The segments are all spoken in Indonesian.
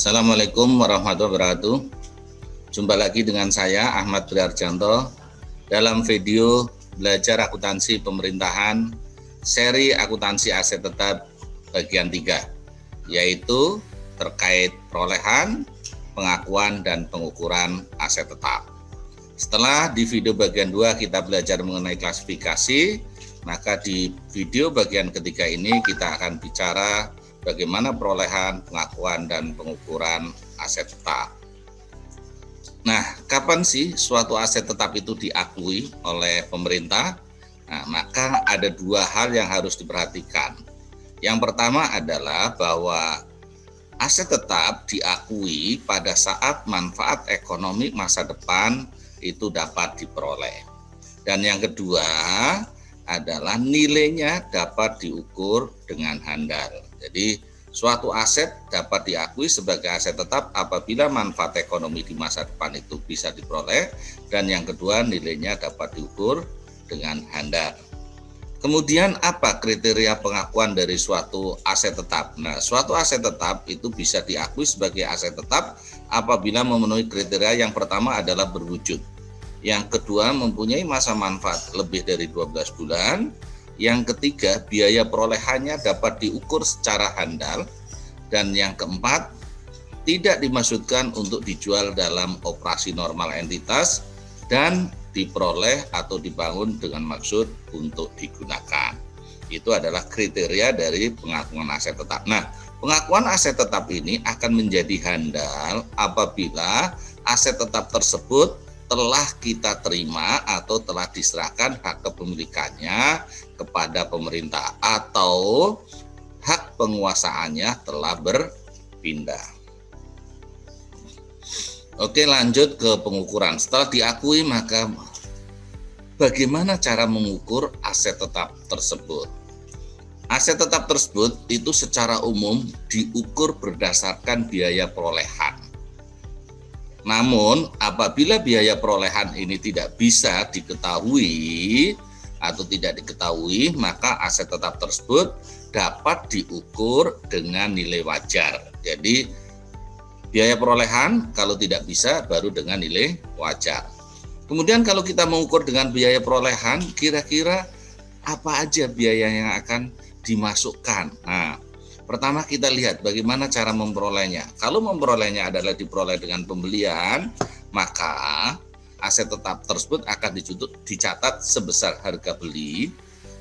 Assalamualaikum warahmatullahi wabarakatuh. Jumpa lagi dengan saya Ahmad Priarjanto dalam video belajar akuntansi pemerintahan seri akuntansi aset tetap bagian 3, yaitu terkait perolehan, pengakuan, dan pengukuran aset tetap. Setelah di video bagian 2 kita belajar mengenai klasifikasi, maka di video bagian ketiga ini kita akan bicara bagaimana perolehan, pengakuan, dan pengukuran aset tetap. Nah, kapan sih suatu aset tetap itu diakui oleh pemerintah? Nah, maka ada dua hal yang harus diperhatikan. Yang pertama adalah bahwa aset tetap diakui pada saat manfaat ekonomi masa depan itu dapat diperoleh. Dan yang kedua adalah nilainya dapat diukur dengan handal. Jadi suatu aset dapat diakui sebagai aset tetap apabila manfaat ekonomi di masa depan itu bisa diperoleh, dan yang kedua nilainya dapat diukur dengan handal. Kemudian apa kriteria pengakuan dari suatu aset tetap? Nah, suatu aset tetap itu bisa diakui sebagai aset tetap apabila memenuhi kriteria. Yang pertama adalah berwujud. Yang kedua mempunyai masa manfaat lebih dari 12 bulan. Yang ketiga biaya perolehannya dapat diukur secara handal. Dan yang keempat tidak dimaksudkan untuk dijual dalam operasi normal entitas dan diperoleh atau dibangun dengan maksud untuk digunakan. Itu adalah kriteria dari pengakuan aset tetap. Nah, pengakuan aset tetap ini akan menjadi handal apabila aset tetap tersebut telah kita terima atau telah diserahkan hak kepemilikannya kepada pemerintah atau hak penguasaannya telah berpindah. Oke, lanjut ke pengukuran. Setelah diakui, maka bagaimana cara mengukur aset tetap tersebut? Aset tetap tersebut itu secara umum diukur berdasarkan biaya perolehan. Namun, apabila biaya perolehan ini tidak bisa diketahui atau tidak diketahui, maka aset tetap tersebut dapat diukur dengan nilai wajar. Jadi, biaya perolehan kalau tidak bisa baru dengan nilai wajar. Kemudian kalau kita mengukur dengan biaya perolehan, kira-kira apa aja biaya yang akan dimasukkan? Nah, pertama kita lihat bagaimana cara memperolehnya. Kalau memperolehnya adalah diperoleh dengan pembelian, maka aset tetap tersebut akan dicatat sebesar harga beli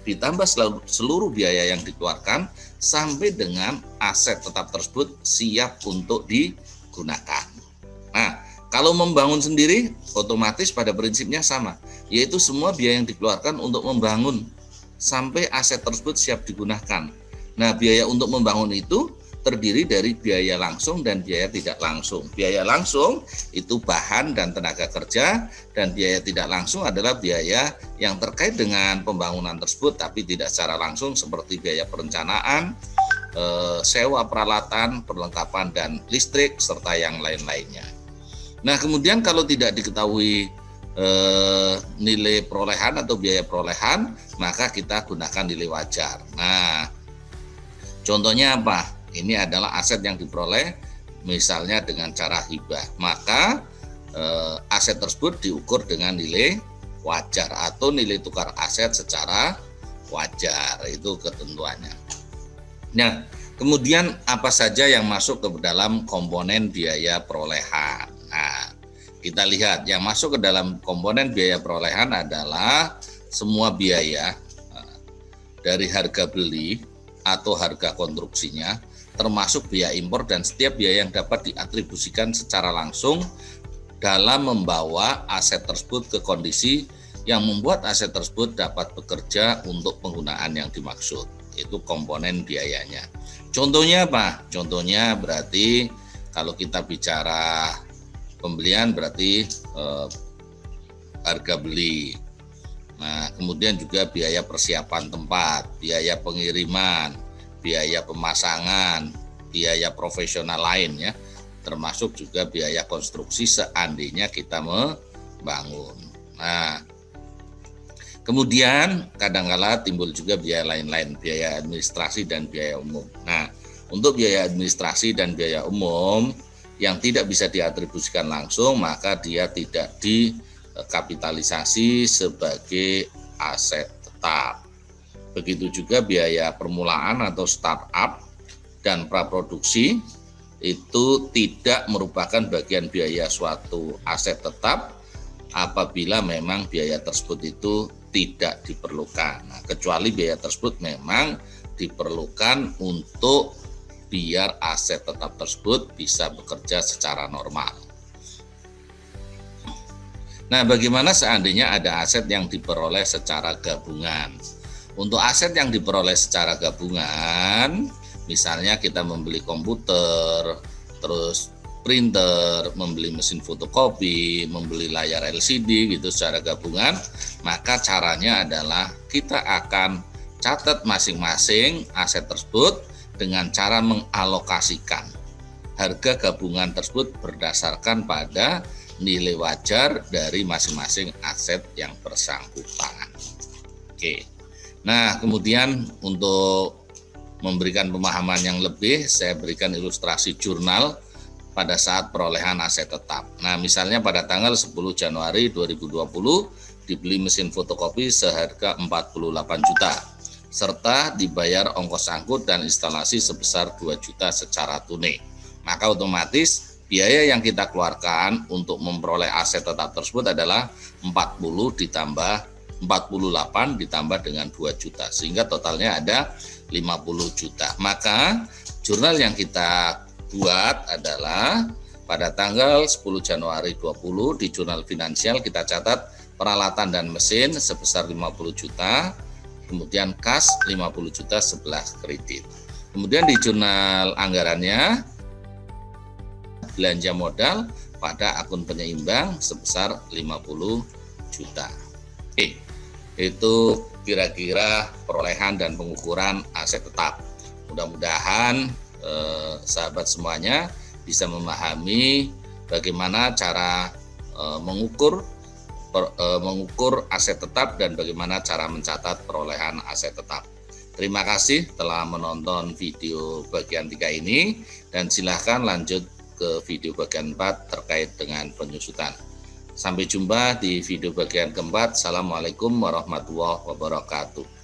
ditambah seluruh biaya yang dikeluarkan sampai dengan aset tetap tersebut siap untuk digunakan. Nah, kalau membangun sendiri otomatis pada prinsipnya sama, yaitu semua biaya yang dikeluarkan untuk membangun sampai aset tersebut siap digunakan. Nah, biaya untuk membangun itu terdiri dari biaya langsung dan biaya tidak langsung. Biaya langsung itu bahan dan tenaga kerja, dan biaya tidak langsung adalah biaya yang terkait dengan pembangunan tersebut tapi tidak secara langsung seperti biaya perencanaan, sewa peralatan, perlengkapan dan listrik serta yang lain-lainnya. Nah, kemudian kalau tidak diketahui nilai perolehan atau biaya perolehan, maka kita gunakan nilai wajar. Nah, contohnya apa? Ini adalah aset yang diperoleh misalnya dengan cara hibah, maka aset tersebut diukur dengan nilai wajar atau nilai tukar aset secara wajar, itu ketentuannya. Nah, kemudian apa saja yang masuk ke dalam komponen biaya perolehan? Nah, kita lihat yang masuk ke dalam komponen biaya perolehan adalah semua biaya dari harga beli atau harga konstruksinya, termasuk biaya impor dan setiap biaya yang dapat diatribusikan secara langsung dalam membawa aset tersebut ke kondisi yang membuat aset tersebut dapat bekerja untuk penggunaan yang dimaksud. Itu komponen biayanya. Contohnya apa? Contohnya berarti kalau kita bicara pembelian berarti harga beli. Nah, kemudian juga biaya persiapan tempat, biaya pengiriman, biaya pemasangan, biaya profesional lainnya, termasuk juga biaya konstruksi seandainya kita membangun. Nah, kemudian kadang-kala timbul juga biaya lain-lain, biaya administrasi dan biaya umum. Nah, untuk biaya administrasi dan biaya umum yang tidak bisa diatribusikan langsung, maka dia tidak dikapitalisasi sebagai aset tetap. Begitu juga biaya permulaan atau startup dan praproduksi itu tidak merupakan bagian biaya suatu aset tetap apabila memang biaya tersebut itu tidak diperlukan. Nah, kecuali biaya tersebut memang diperlukan untuk biar aset tetap tersebut bisa bekerja secara normal. Nah, bagaimana seandainya ada aset yang diperoleh secara gabungan? Untuk aset yang diperoleh secara gabungan, misalnya kita membeli komputer, terus printer, membeli mesin fotokopi, membeli layar LCD gitu secara gabungan, maka caranya adalah kita akan catat masing-masing aset tersebut dengan cara mengalokasikan harga gabungan tersebut berdasarkan pada nilai wajar dari masing-masing aset yang bersangkutan. Oke. Nah, kemudian untuk memberikan pemahaman yang lebih, saya berikan ilustrasi jurnal pada saat perolehan aset tetap. Nah, misalnya pada tanggal 10 Januari 2020 dibeli mesin fotokopi seharga 48 juta, serta dibayar ongkos angkut dan instalasi sebesar 2 juta secara tunai. Maka otomatis biaya yang kita keluarkan untuk memperoleh aset tetap tersebut adalah 48 ditambah dengan 2 juta, sehingga totalnya ada 50 juta. Maka jurnal yang kita buat adalah pada tanggal 10 Januari 20 di jurnal finansial kita catat peralatan dan mesin sebesar 50 juta, kemudian kas 50 juta 11 kredit. Kemudian di jurnal anggarannya belanja modal pada akun penyeimbang sebesar 50 juta. Itu kira-kira perolehan dan pengukuran aset tetap. Mudah-mudahan sahabat semuanya bisa memahami bagaimana cara mengukur aset tetap dan bagaimana cara mencatat perolehan aset tetap. Terima kasih telah menonton video bagian 3 ini dan silahkan lanjut ke video bagian 4 terkait dengan penyusutan. Sampai jumpa di video bagian keempat. Assalamualaikum warahmatullahi wabarakatuh.